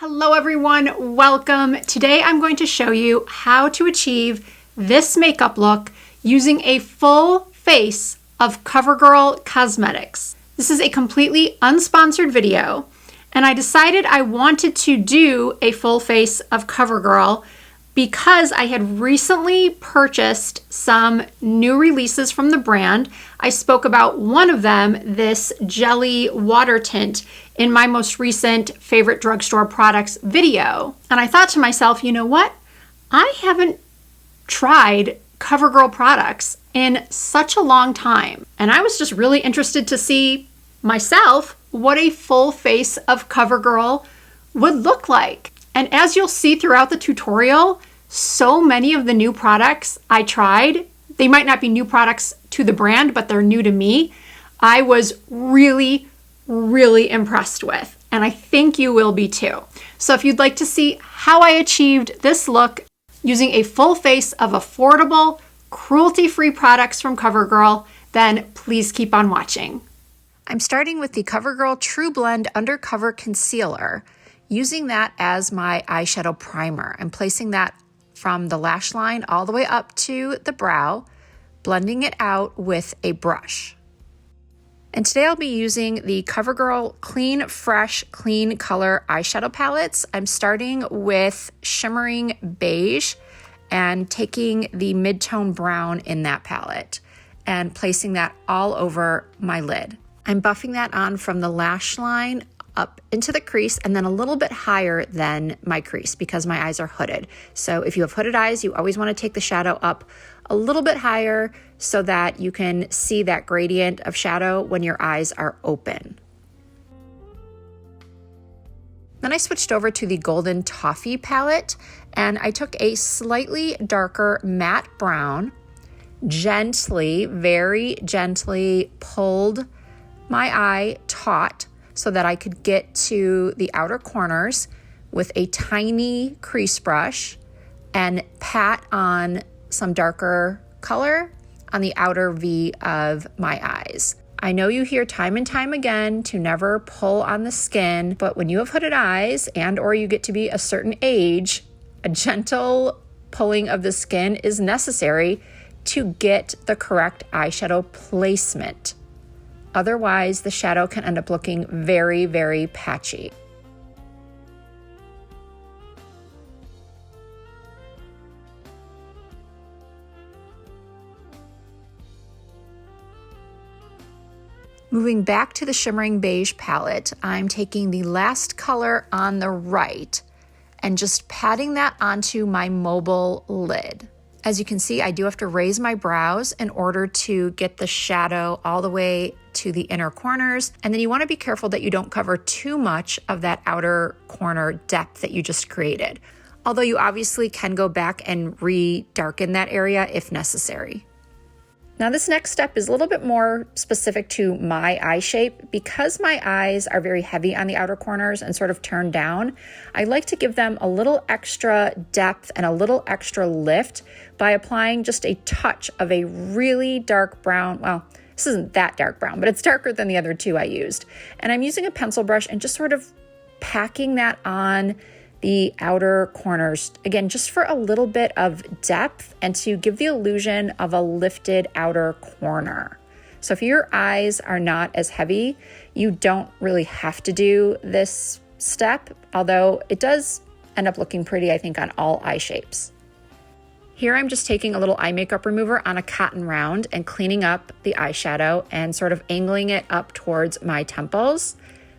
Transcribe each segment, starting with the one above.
Hello everyone, welcome. Today I'm going to show you how to achieve this makeup look using a full face of COVERGIRL Cosmetics. This is a completely unsponsored video, and I decided I wanted to do a full face of COVERGIRL because I had recently purchased some new releases from the brand. I spoke about one of them, this jelly water tint, in my most recent favorite drugstore products video. And I thought to myself, you know what? I haven't tried COVERGIRL products in such a long time. And I was just really interested to see myself what a full face of COVERGIRL would look like. And as you'll see throughout the tutorial, so many of the new products I tried, they might not be new products to the brand, but they're new to me, I was really impressed with. And I think you will be too. So if you'd like to see how I achieved this look using a full face of affordable, cruelty-free products from COVERGIRL, then please keep on watching. I'm starting with the COVERGIRL True Blend Undercover Concealer, using that as my eyeshadow primer. I'm placing that from the lash line all the way up to the brow, blending it out with a brush. And today I'll be using the COVERGIRL Clean Fresh Clean Color eyeshadow palettes. I'm starting with Shimmering Beige and taking the mid-tone brown in that palette and placing that all over my lid. I'm buffing that on from the lash line up into the crease and then a little bit higher than my crease because my eyes are hooded. So if you have hooded eyes, you always want to take the shadow up a little bit higher so that you can see that gradient of shadow when your eyes are open. Then I switched over to the Golden Toffee palette and I took a slightly darker matte brown, gently, very gently pulled my eye taut so that I could get to the outer corners with a tiny crease brush and pat on some darker color on the outer V of my eyes. I know you hear time and time again to never pull on the skin, but when you have hooded eyes and or you get to be a certain age, a gentle pulling of the skin is necessary to get the correct eyeshadow placement. Otherwise, the shadow can end up looking very patchy. Moving back to the Shimmering Beige palette, I'm taking the last color on the right and just patting that onto my mobile lid. As you can see, I do have to raise my brows in order to get the shadow all the way to the inner corners. And then you want to be careful that you don't cover too much of that outer corner depth that you just created. Although you obviously can go back and re-darken that area if necessary. Now this next step is a little bit more specific to my eye shape. Because my eyes are very heavy on the outer corners and sort of turned down, I like to give them a little extra depth and a little extra lift by applying just a touch of a really dark brown. Well, this isn't that dark brown, but it's darker than the other two I used. And I'm using a pencil brush and just sort of packing that on the outer corners, again, just for a little bit of depth and to give the illusion of a lifted outer corner. So if your eyes are not as heavy, you don't really have to do this step, although it does end up looking pretty, I think, on all eye shapes. Here I'm just taking a little eye makeup remover on a cotton round and cleaning up the eyeshadow and sort of angling it up towards my temples.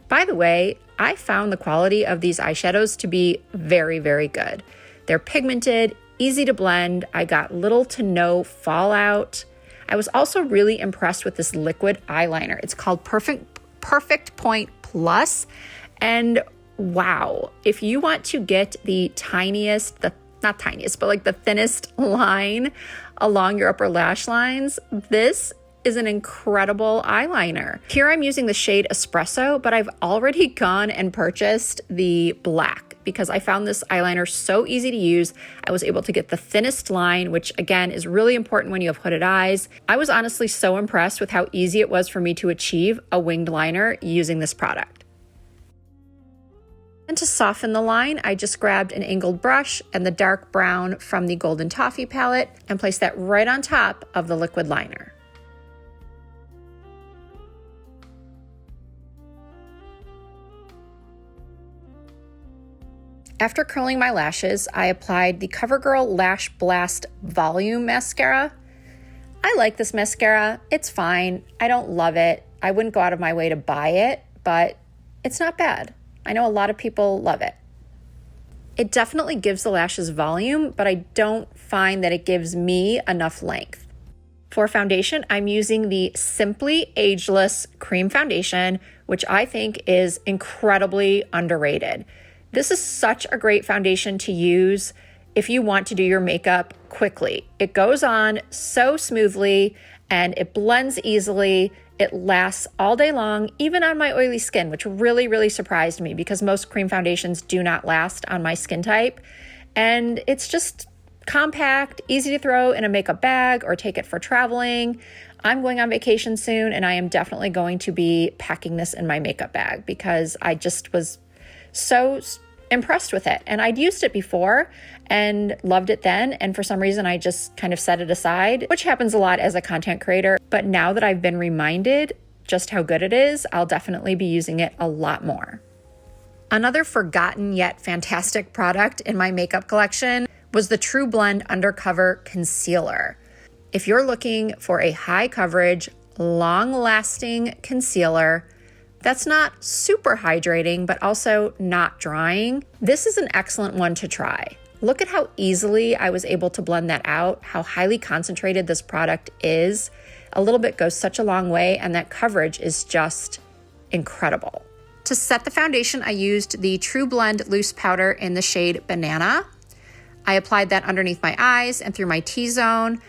By the way, I found the quality of these eyeshadows to be very good. They're pigmented, easy to blend. I got little to no fallout. I was also really impressed with this liquid eyeliner. It's called Perfect Point Plus. And wow, if you want to get the tiniest, not tiniest, but like the thinnest line along your upper lash lines, this is an incredible eyeliner. Here I'm using the shade Espresso, but I've already gone and purchased the black because I found this eyeliner so easy to use. I was able to get the thinnest line, which again is really important when you have hooded eyes. I was honestly so impressed with how easy it was for me to achieve a winged liner using this product. And to soften the line, I just grabbed an angled brush and the dark brown from the Golden Toffee palette and placed that right on top of the liquid liner. After curling my lashes, I applied the CoverGirl Lash Blast Volume Mascara. I like this mascara. It's fine. I don't love it. I wouldn't go out of my way to buy it, but it's not bad. I know a lot of people love it. It definitely gives the lashes volume, but I don't find that it gives me enough length. For foundation, I'm using the Simply Ageless Cream Foundation, which I think is incredibly underrated. This is such a great foundation to use if you want to do your makeup quickly. It goes on so smoothly and it blends easily. It lasts all day long, even on my oily skin, which really, really surprised me because most cream foundations do not last on my skin type. And it's just compact, easy to throw in a makeup bag or take it for traveling. I'm going on vacation soon and I am definitely going to be packing this in my makeup bag because I just was so impressed with it. And I'd used it before and loved it then. And for some reason, I just kind of set it aside, which happens a lot as a content creator. But now that I've been reminded just how good it is, I'll definitely be using it a lot more. Another forgotten yet fantastic product in my makeup collection was the True Blend Undercover Concealer. If you're looking for a high coverage, long lasting concealer that's not super hydrating, but also not drying, this is an excellent one to try. Look at how easily I was able to blend that out, how highly concentrated this product is. A little bit goes such a long way, and that coverage is just incredible. To set the foundation, I used the True Blend Loose Powder in the shade Banana. I applied that underneath my eyes and through my T-zone,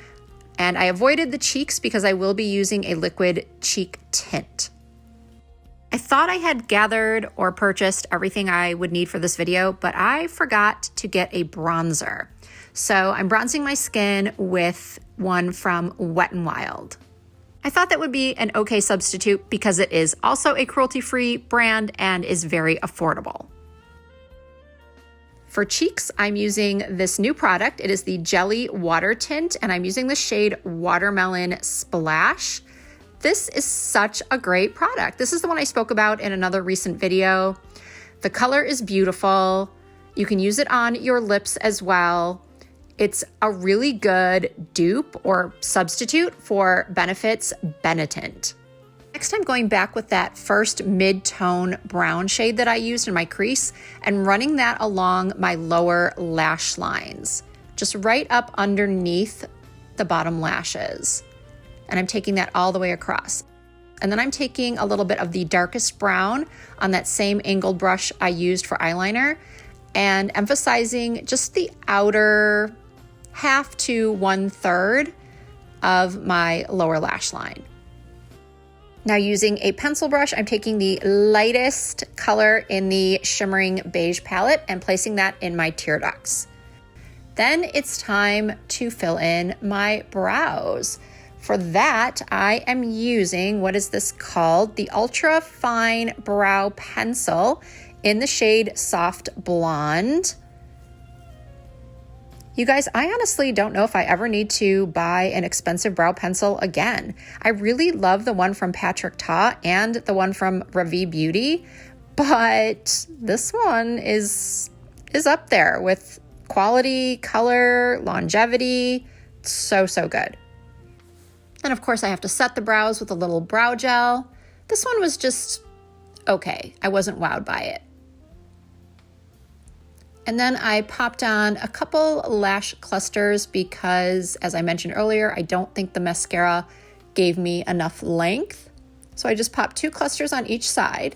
and I avoided the cheeks because I will be using a liquid cheek tint. I thought I had gathered or purchased everything I would need for this video, but I forgot to get a bronzer. So I'm bronzing my skin with one from Wet n Wild. I thought that would be an okay substitute because it is also a cruelty-free brand and is very affordable. For cheeks, I'm using this new product. It is the Jelly Water Tint, and I'm using the shade Watermelon Splash. This is such a great product. This is the one I spoke about in another recent video. The color is beautiful. You can use it on your lips as well. It's a really good dupe or substitute for Benefit's Benetint. Next, I'm going back with that first mid-tone brown shade that I used in my crease and running that along my lower lash lines, just right up underneath the bottom lashes. And I'm taking that all the way across. And then I'm taking a little bit of the darkest brown on that same angled brush I used for eyeliner and emphasizing just the outer half to 1/3 of my lower lash line. Now using a pencil brush, I'm taking the lightest color in the Shimmering Beige palette and placing that in my tear ducts. Then it's time to fill in my brows. For that, I am using, what is this called? The Ultra Fine Brow Pencil in the shade Soft Blonde. You guys, I honestly don't know if I ever need to buy an expensive brow pencil again. I really love the one from Patrick Ta and the one from Rephr Beauty, but this one is up there with quality, color, longevity. So good. And of course I have to set the brows with a little brow gel. This one was just okay. I wasn't wowed by it. And then I popped on a couple lash clusters because, as I mentioned earlier, I don't think the mascara gave me enough length. So I just popped 2 clusters on each side.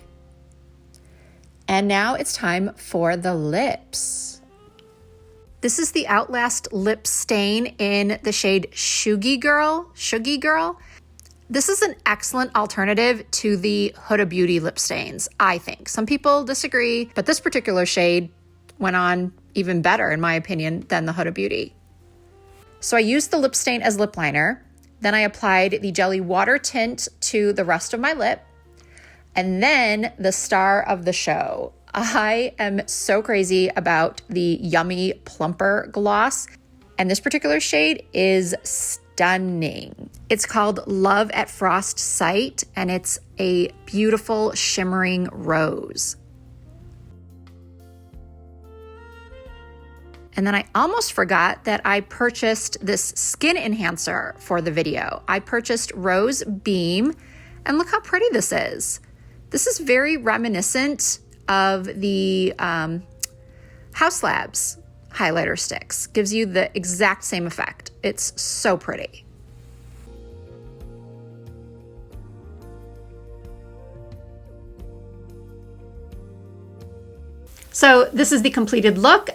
And now it's time for the lips. This is the Outlast Lip Stain in the shade Shuggy Girl. This is an excellent alternative to the Huda Beauty lip stains, I think. Some people disagree, but this particular shade went on even better, in my opinion, than the Huda Beauty. So I used the lip stain as lip liner. Then I applied the Jelly Water Tint to the rest of my lip. And then the star of the show. I am so crazy about the Yummy Plumper Gloss, and this particular shade is stunning. It's called Love at Frost Sight, and it's a beautiful shimmering rose. And then I almost forgot that I purchased this skin enhancer for the video. I purchased Rose Beam, and look how pretty this is. This is very reminiscent of the House Labs highlighter sticks. Gives you the exact same effect. It's so pretty. So this is the completed look.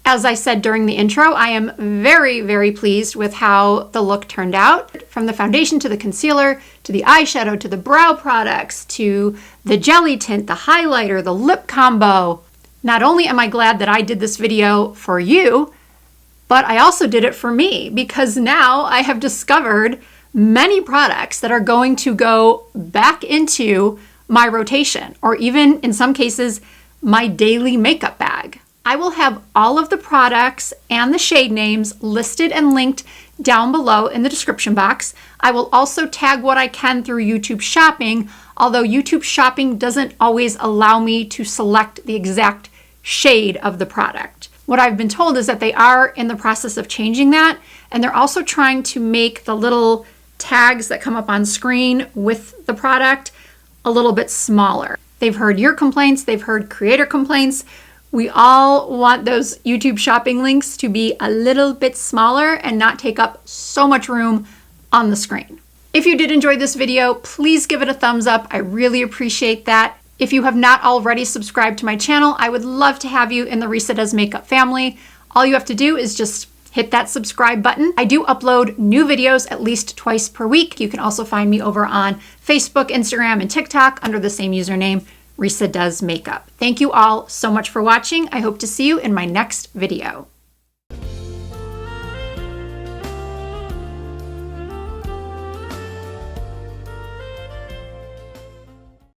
As I said during the intro, I am very, very pleased with how the look turned out. From the foundation to the concealer, to the eyeshadow, to the brow products, to the jelly tint, the highlighter, the lip combo. Not only am I glad that I did this video for you, but I also did it for me because now I have discovered many products that are going to go back into my rotation, or even in some cases, my daily makeup bag. I will have all of the products and the shade names listed and linked down below in the description box. I will also tag what I can through YouTube Shopping, although YouTube Shopping doesn't always allow me to select the exact shade of the product. What I've been told is that they are in the process of changing that, and they're also trying to make the little tags that come up on screen with the product a little bit smaller. They've heard your complaints, they've heard creator complaints. We all want those YouTube Shopping links to be a little bit smaller and not take up so much room on the screen. If you did enjoy this video, please give it a thumbs up. I really appreciate that. If you have not already subscribed to my channel, I would love to have you in the Risa Does Makeup family. All you have to do is just hit that subscribe button. I do upload new videos at least twice per week. You can also find me over on Facebook, Instagram, and TikTok under the same username, Risa Does Makeup. Thank you all so much for watching. I hope to see you in my next video.